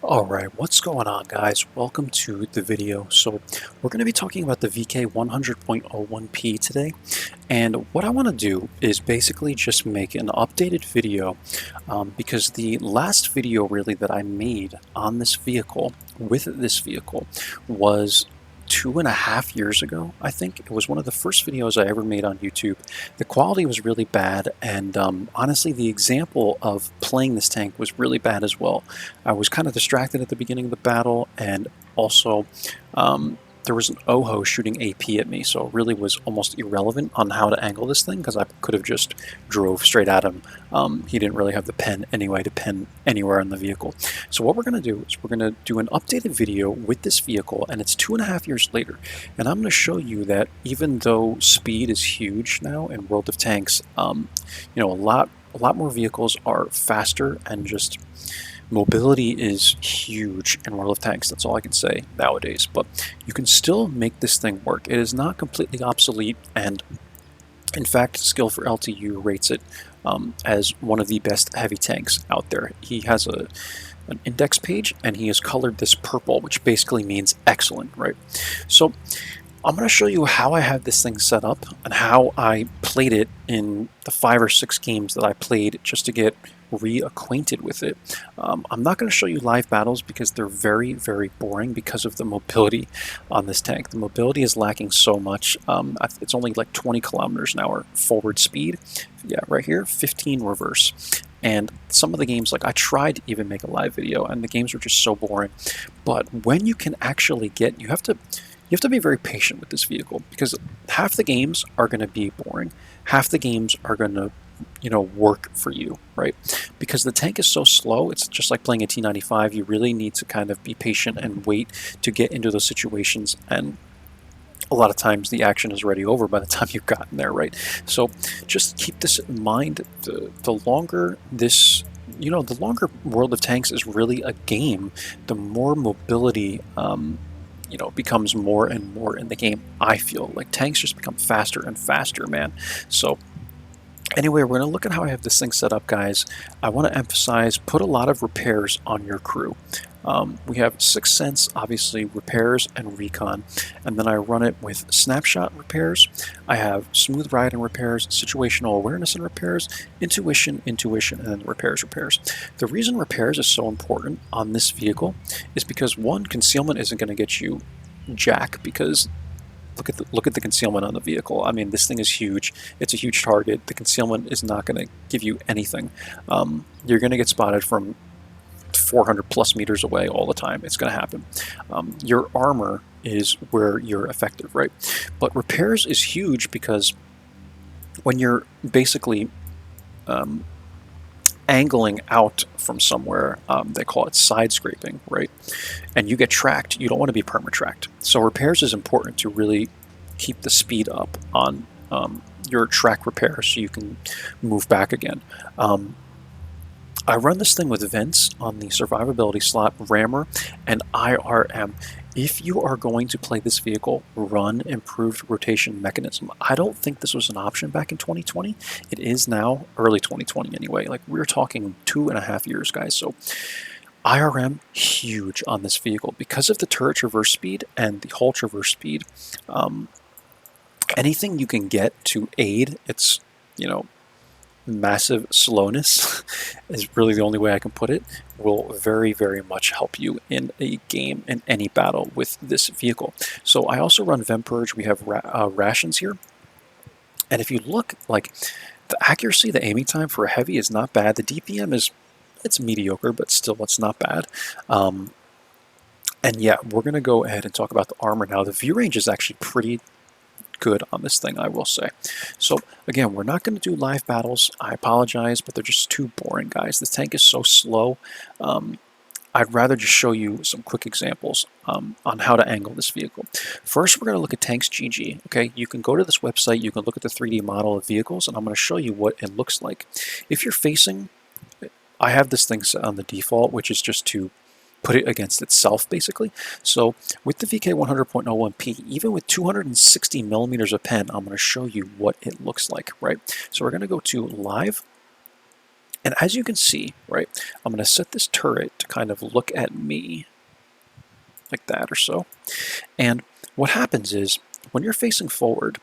Alright, what's going on guys? Welcome to the video. So we're going to be talking about the VK 100.01p today, and what I want to do is basically just make an updated video because the last video really that I made on this vehicle, with this vehicle, was 2.5 years ago. I think it was one of the first videos I ever made on YouTube. The quality was really bad, and honestly the example of playing this tank was really bad as well. I was kind of distracted at the beginning of the battle, and also there was an Oho shooting AP at me, so it really was almost irrelevant on how to angle this thing because I could have just drove straight at him. He didn't really have the pen anyway to pen anywhere in the vehicle. So what we're going to do is we're going to do an updated video with this vehicle, and it's 2.5 years later, and I'm going to show you that even though speed is huge now in World of Tanks, you know, a lot more vehicles are faster, and just mobility is huge in World of Tanks. That's all I can say nowadays, but you can still make this thing work. It is not completely obsolete, and in fact Skill for LTU rates it as one of the best heavy tanks out there. He has an index page, and he has colored this purple, which basically means excellent, right? So I'm going to show you how I have this thing set up and how I played it in the 5 or 6 games that I played just to get reacquainted with it. I'm not going to show you live battles because they're very, very boring because of the mobility on this tank. The mobility is lacking so much. It's only like 20 kilometers an hour forward speed. Yeah, right here, 15 reverse. And some of the games, like I tried to even make a live video, and the games were just so boring. But when you can actually get, you have to be very patient with this vehicle, because half the games are going to be boring, half the games are going to, you know, work for you, right? Because the tank is so slow. It's just like playing a T95. You really need to kind of be patient and wait to get into those situations, and a lot of times the action is already over by the time you've gotten there, right? So just keep this in mind. The longer this, you know, the longer World of Tanks is really a game, the more mobility you know, becomes more and more in the game. I feel like tanks just become faster and faster, man. So anyway, we're going to look at how I have this thing set up, guys. I want to emphasize, put a lot of repairs on your crew. We have Sixth Sense, obviously, repairs and recon, and then I run it with snapshot repairs. I have smooth ride and repairs, situational awareness and repairs, intuition, and then repairs. The reason repairs is so important on this vehicle is because, one, concealment isn't going to get you jack, because look at the concealment on the vehicle. I mean, this thing is huge. It's a huge target. The concealment is not going to give you anything. You're going to get spotted from 400 plus meters away all the time. It's going to happen. Your armor is where you're effective, right? But repairs is huge because when you're basically angling out from somewhere, they call it side scraping, right? And you get tracked, you don't want to be perma-tracked. So repairs is important to really keep the speed up on your track repair so you can move back again. I run this thing with vents on the survivability slot, rammer, and IRM. If you are going to play this vehicle, run improved rotation mechanism. I don't think this was an option back in 2020. It is now, early 2020 anyway. Like, we're talking 2.5 years, guys. So IRM, huge on this vehicle because of the turret traverse speed and the hull traverse speed. Anything you can get to aid its, you know, massive slowness is really the only way I can put it, will very, very much help you in a game, in any battle with this vehicle. So I also run Vent Purge. We have rations here, and if you look, like, the accuracy, the aiming time for a heavy is not bad. The DPM is, it's mediocre, but still it's not bad. And yeah, we're gonna go ahead and talk about the armor now. The view range is actually pretty good on this thing, I will say. So again, we're not going to do live battles. I apologize, but they're just too boring, guys. This tank is so slow. I'd rather just show you some quick examples on how to angle this vehicle. First, we're going to look at Tanks GG. Okay, you can go to this website, you can look at the 3D model of vehicles, and I'm going to show you what it looks like. If you're facing, I have this thing set on the default, which is just to put it against itself, basically. So with the VK 100.01p, even with 260 millimeters of pen, I'm going to show you what it looks like, right? So we're going to go to live, And as you can see, right, I'm going to set this turret to kind of look at me like that or so. And what happens is when you're facing forward,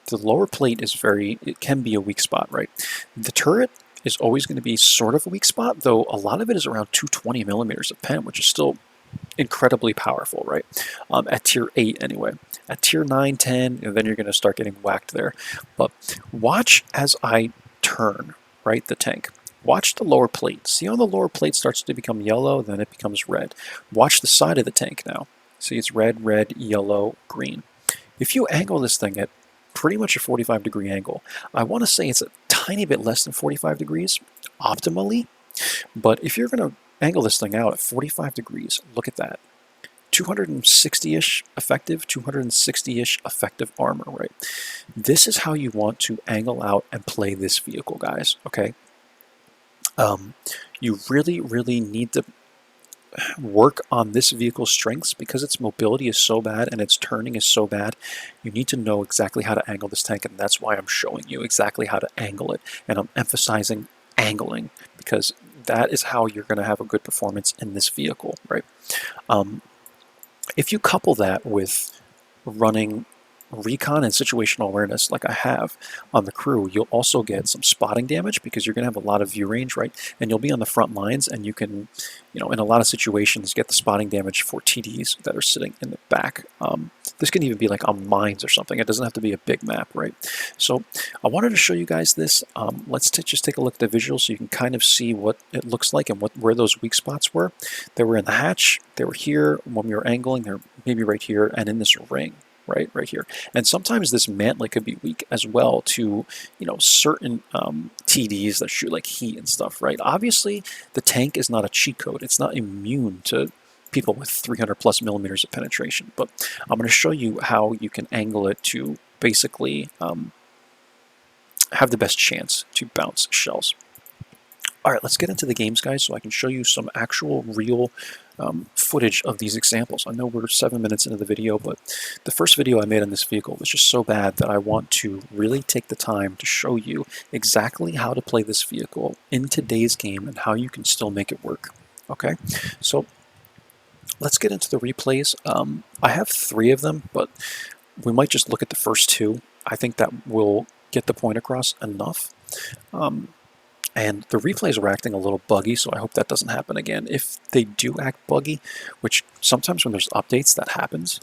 the lower plate is it can be a weak spot, right? The turret is always going to be sort of a weak spot, though a lot of it is around 220 millimeters of pen, which is still incredibly powerful, right? At tier 8 anyway. At tier 9, 10, and then you're going to start getting whacked there. But watch as I turn, right, the tank. Watch the lower plate. See how the lower plate starts to become yellow, then it becomes red. Watch the side of the tank now. See, it's red, red, yellow, green. If you angle this thing at pretty much a 45-degree angle, I want to say it's a tiny bit less than 45 degrees optimally, but if you're going to angle this thing out at 45 degrees, look at that. 260-ish effective, 260-ish effective armor, right? This is how you want to angle out and play this vehicle, guys, okay? You really, really need to work on this vehicle's strengths because its mobility is so bad and its turning is so bad. You need to know exactly how to angle this tank, and that's why I'm showing you exactly how to angle it, and I'm emphasizing angling because that is how you're going to have a good performance in this vehicle, right? If you couple that with running recon and situational awareness like I have on the crew, you'll also get some spotting damage because you're going to have a lot of view range, right? And you'll be on the front lines, and you can, in a lot of situations, get the spotting damage for TDs that are sitting in the back. This can even be like on mines or something. It doesn't have to be a big map, right? So I wanted to show you guys this. Let's just take a look at the visual so you can kind of see what it looks like and where those weak spots were. They were in the hatch. They were here when we were angling. They're maybe right here and in this ring. Right here. And sometimes this mantlet could be weak as well to, certain TDs that shoot like heat and stuff, right? Obviously, the tank is not a cheat code. It's not immune to people with 300 plus millimeters of penetration. But I'm going to show you how you can angle it to basically have the best chance to bounce shells. All right, let's get into the games, guys, so I can show you some actual real footage of these examples. I know we're 7 minutes into the video, but the first video I made on this vehicle was just so bad that I want to really take the time to show you exactly how to play this vehicle in today's game and how you can still make it work. Okay, so let's get into the replays. I have 3 of them, but we might just look at the first 2. I think that will get the point across enough. And the replays are acting a little buggy, so I hope that doesn't happen again. If they do act buggy, which sometimes when there's updates that happens,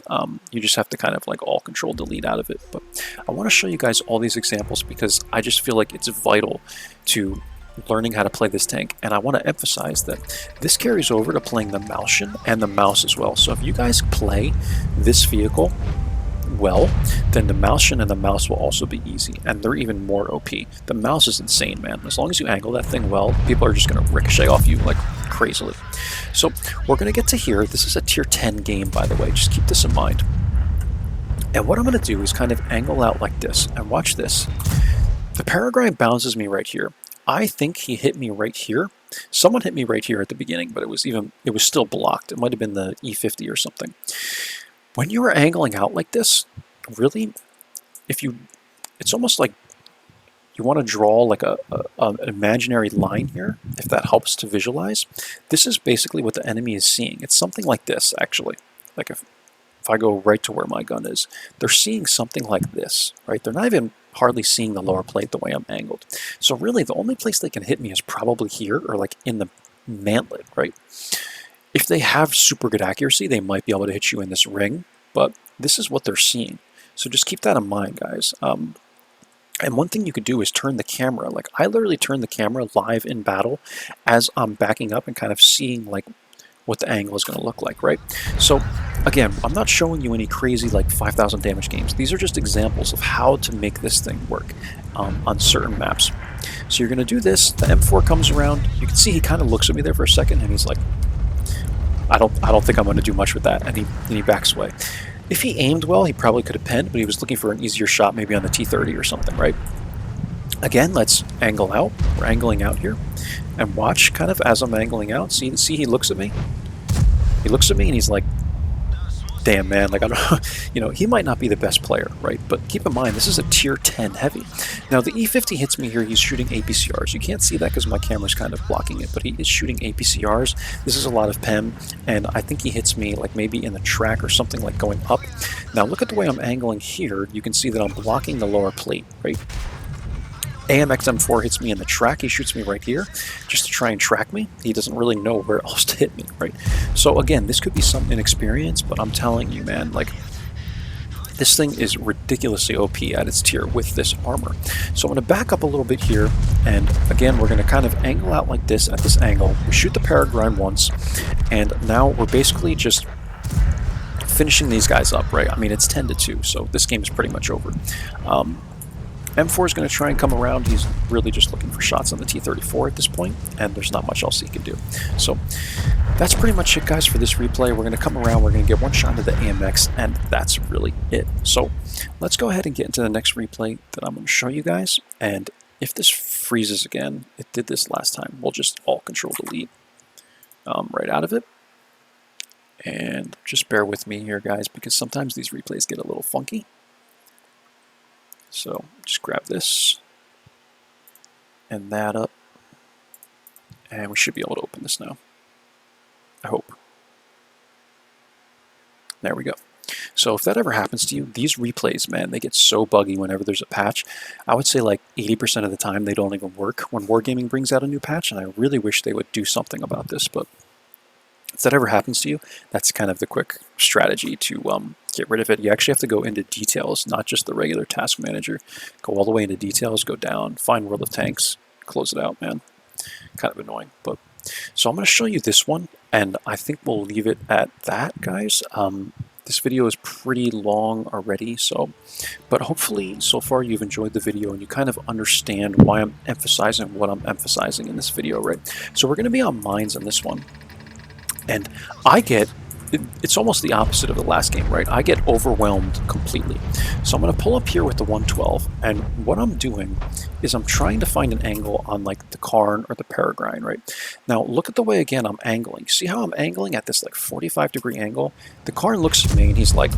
you just have to kind of like all control delete out of it. But I want to show you guys all these examples because I just feel like it's vital to learning how to play this tank. And I want to emphasize that this carries over to playing the Malshin and the Mouse as well. So if you guys play this vehicle well, then the Malshin and the Mouse will also be easy, and they're even more OP. The Mouse is insane, man. As long as you angle that thing well, people are just going to ricochet off you like crazily. So we're going to get to here. This is a tier 10 game, by the way. Just keep this in mind. And what I'm going to do is kind of angle out like this, and watch this. The Peregrine bounces me right here. I think he hit me right here. Someone hit me right here at the beginning, but it was still blocked. It might have been the E50 or something. When you are angling out like this, really, it's almost like you want to draw like an imaginary line here, if that helps to visualize. This is basically what the enemy is seeing. It's something like this, actually. Like if I go right to where my gun is, they're seeing something like this, right? They're not even hardly seeing the lower plate the way I'm angled. So really, the only place they can hit me is probably here or like in the mantlet, right? If they have super good accuracy, they might be able to hit you in this ring, but this is what they're seeing. So just keep that in mind, guys. And one thing you could do is turn the camera. Like I literally turn the camera live in battle as I'm backing up and kind of seeing like what the angle is going to look like, right? So again, I'm not showing you any crazy like 5,000 damage games. These are just examples of how to make this thing work on certain maps. So you're going to do this. The M4 comes around. You can see he kind of looks at me there for a second, and he's like, I don't think I'm going to do much with that, and he backs away. If he aimed well, he probably could have penned, but he was looking for an easier shot, maybe on the T30 or something, right? Again, let's angle out. We're angling out here, and watch kind of as I'm angling out. See, he looks at me. He looks at me, and he's like, damn, man, like, I don't know, you know, he might not be the best player, right? But keep in mind, this is a tier 10 heavy. Now, the E50 hits me here, he's shooting APCRs. You can't see that because my camera's kind of blocking it, but he is shooting APCRs. This is a lot of PEM, and I think he hits me, like, maybe in the track or something, like, going up. Now, look at the way I'm angling here. You can see that I'm blocking the lower plate, right? AMX M4 hits me in the track. He shoots me right here just to try and track me. He doesn't really know where else to hit me, right? So again, this could be some inexperience, but I'm telling you, man, like, this thing is ridiculously OP at its tier with this armor. So I'm going to back up a little bit here, and again, we're going to kind of angle out like this at this angle. We shoot the Peregrine once, and now we're basically just finishing these guys up, right? I mean, it's 10-2, so this game is pretty much over. M4 is going to try and come around. He's really just looking for shots on the T-34 at this point, and there's not much else he can do. So that's pretty much it, guys, for this replay. We're going to come around, we're going to get one shot into the AMX, and that's really it. So let's go ahead and get into the next replay that I'm going to show you guys. And if this freezes again, it did this last time, we'll just Alt-Control-Delete right out of it. And just bear with me here, guys, because sometimes these replays get a little funky. So just grab this and that up, and we should be able to open this now, I hope. There we go. So if that ever happens to you, these replays, man, they get so buggy whenever there's a patch. I would say like 80% of the time they don't even work when Wargaming brings out a new patch, and I really wish they would do something about this. But if that ever happens to you, that's kind of the quick strategy to get rid of it. You actually have to go into details, not just the regular task manager. Go all the way into details, go down, find World of Tanks, close it out, man. Kind of annoying. But so I'm going to show you this one, and I think we'll leave it at that, guys. This video is pretty long already, but hopefully so far you've enjoyed the video and you kind of understand why I'm emphasizing what I'm emphasizing in this video, right? So we're going to be on mines on this one. And it's almost the opposite of the last game, right? I get overwhelmed completely. So I'm going to pull up here with the 112, and what I'm doing is I'm trying to find an angle on like the Karn or the Peregrine, right? Now look at the way, again, I'm angling. See how I'm angling at this like 45-degree angle? The Karn looks at me and he's like,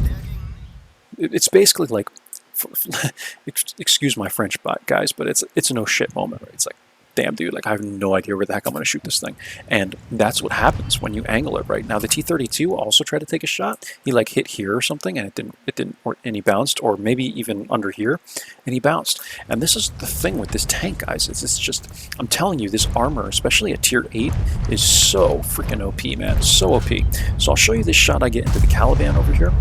it's basically like, excuse my French, guys, but it's a no shit moment, right? It's like, damn, dude, like I have no idea where the heck I'm going to shoot this thing. And that's what happens when you angle it, right? Now the T-32 also tried to take a shot. He like hit here or something, and it didn't, and he bounced, or maybe even under here, and he bounced. And this is the thing with this tank, guys. It's just, I'm telling you, this armor, especially at tier 8, is so freaking OP, man. So OP. So I'll show you this shot I get into the Caliban over here.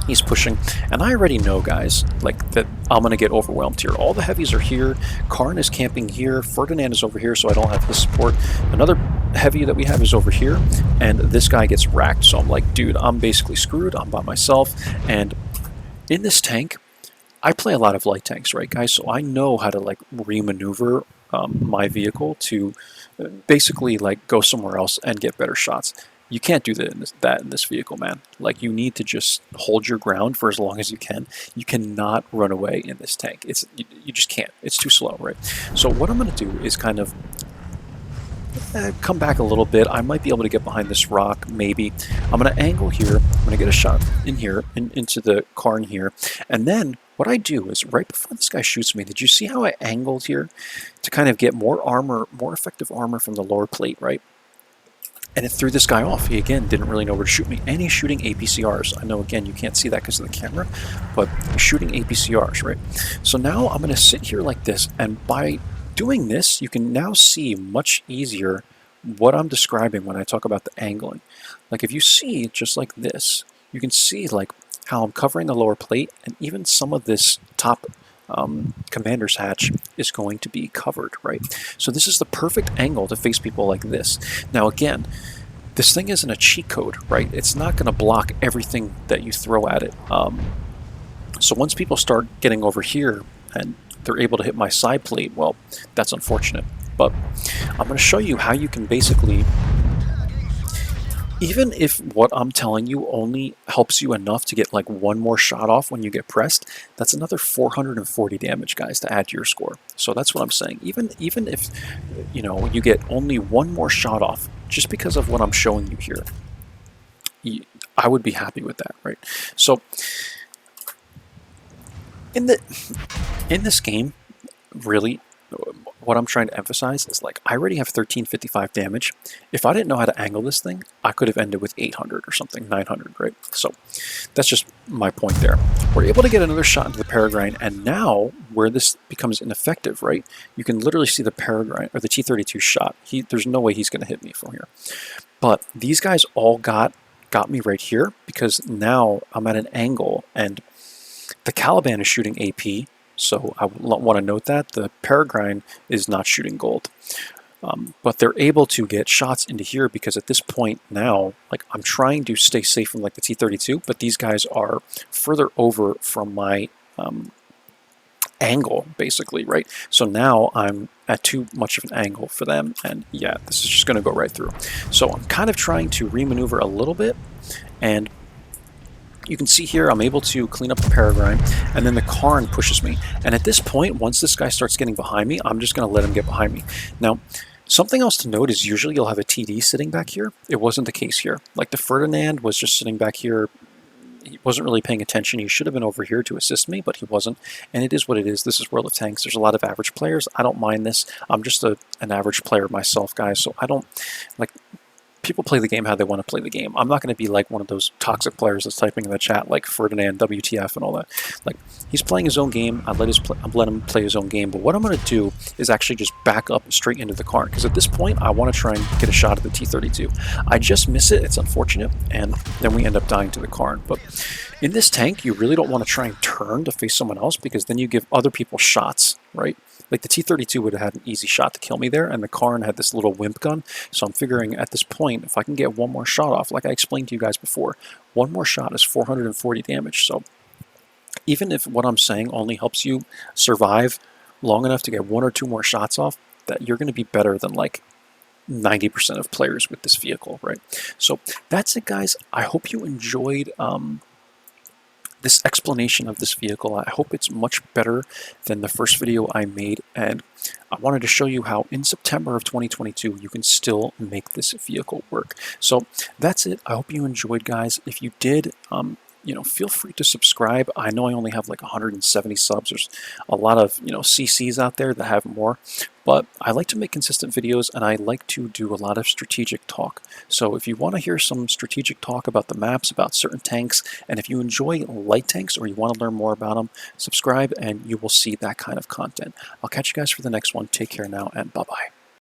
He's pushing, and I already know, guys, like that I'm going to get overwhelmed here. All the heavies are here. Karn is camping here. Ferdinand is over here, so I don't have his support. Another heavy that we have is over here, and this guy gets racked. So I'm like, dude, I'm basically screwed. I'm by myself. And in this tank, I play a lot of light tanks, right, guys? So I know how to like remaneuver my vehicle to basically like go somewhere else and get better shots. You can't do that in this vehicle, man. Like, you need to just hold your ground for as long as you can. You cannot run away in this tank. You just can't. It's too slow, right? So what I'm going to do is kind of come back a little bit. I might be able to get behind this rock, maybe. I'm going to angle here. I'm going to get a shot in here, into the Karn here. And then what I do is, right before this guy shoots me, did you see how I angled here to kind of get more armor, more effective armor from the lower plate, right? And it threw this guy off. He, again, didn't really know where to shoot me. And he's shooting APCRs. I know, again, you can't see that because of the camera, but he's shooting APCRs, right? So now I'm going to sit here like this, and by doing this, you can now see much easier what I'm describing when I talk about the angling. Like, if you see just like this, you can see like how I'm covering the lower plate, and even some of this top commander's hatch is going to be covered, right? So this is the perfect angle to face people like this. Now again, this thing isn't a cheat code, right? It's not going to block everything that you throw at it. So once people start getting over here and they're able to hit my side plate, well, that's unfortunate. But I'm going to show you how you can basically, even if what I'm telling you only helps you enough to get like one more shot off when you get pressed, that's another 440 damage, guys, to add to your score. So that's what I'm saying. Even if, you know, you get only one more shot off, just because of what I'm showing you here, I would be happy with that, right? So in this game, really, what I'm trying to emphasize is like I already have 1355 damage. If I didn't know how to angle this thing, I could have ended with 800 or something, 900, right? So that's just my point there. We're able to get another shot into the Peregrine, and now where this becomes ineffective, right? You can literally see the Peregrine or the T-32 shot. There's no way he's going to hit me from here. But these guys all got me right here because now I'm at an angle, and the Caliban is shooting AP. So I want to note that the Peregrine is not shooting gold. But they're able to get shots into here because at this point now, like I'm trying to stay safe from like the T-32, but these guys are further over from my angle, basically, right? So now I'm at too much of an angle for them, and yeah, this is just going to go right through. So I'm kind of trying to remaneuver a little bit, and you can see here I'm able to clean up the Peregrine, and then the Karn pushes me. And at this point, once this guy starts getting behind me, I'm just going to let him get behind me. Now, something else to note is usually you'll have a TD sitting back here. It wasn't the case here. Like the Ferdinand was just sitting back here. He wasn't really paying attention. He should have been over here to assist me, but he wasn't. And it is what it is. This is World of Tanks. There's a lot of average players. I don't mind this. I'm just an average player myself, guys, so I don't like... People play the game how they want to play the game. I'm not going to be like one of those toxic players that's typing in the chat like Ferdinand, WTF, and all that. Like, he's playing his own game. I let him play his own game. But what I'm going to do is actually just back up straight into the Karn, because at this point, I want to try and get a shot at the T-32. I just miss it. It's unfortunate, and then we end up dying to the Karn. But in this tank, you really don't want to try and turn to face someone else, because then you give other people shots, right? Like the T-32 would have had an easy shot to kill me there, and the Karn had this little wimp gun. So I'm figuring at this point, if I can get one more shot off, like I explained to you guys before, one more shot is 440 damage. So even if what I'm saying only helps you survive long enough to get one or two more shots off, that you're going to be better than like 90% of players with this vehicle, right? So that's it, guys. I hope you enjoyed this explanation of this vehicle. I hope it's much better than the first video I made, and I wanted to show you how in September of 2022 you can still make this vehicle work. So that's it. I hope you enjoyed, guys. If you did, feel free to subscribe. I know I only have like 170 subs. There's a lot of CCs out there that have more, but I like to make consistent videos, and I like to do a lot of strategic talk. So if you want to hear some strategic talk about the maps, about certain tanks, and if you enjoy light tanks or you want to learn more about them, subscribe and you will see that kind of content. I'll catch you guys for the next one. Take care now, and bye-bye.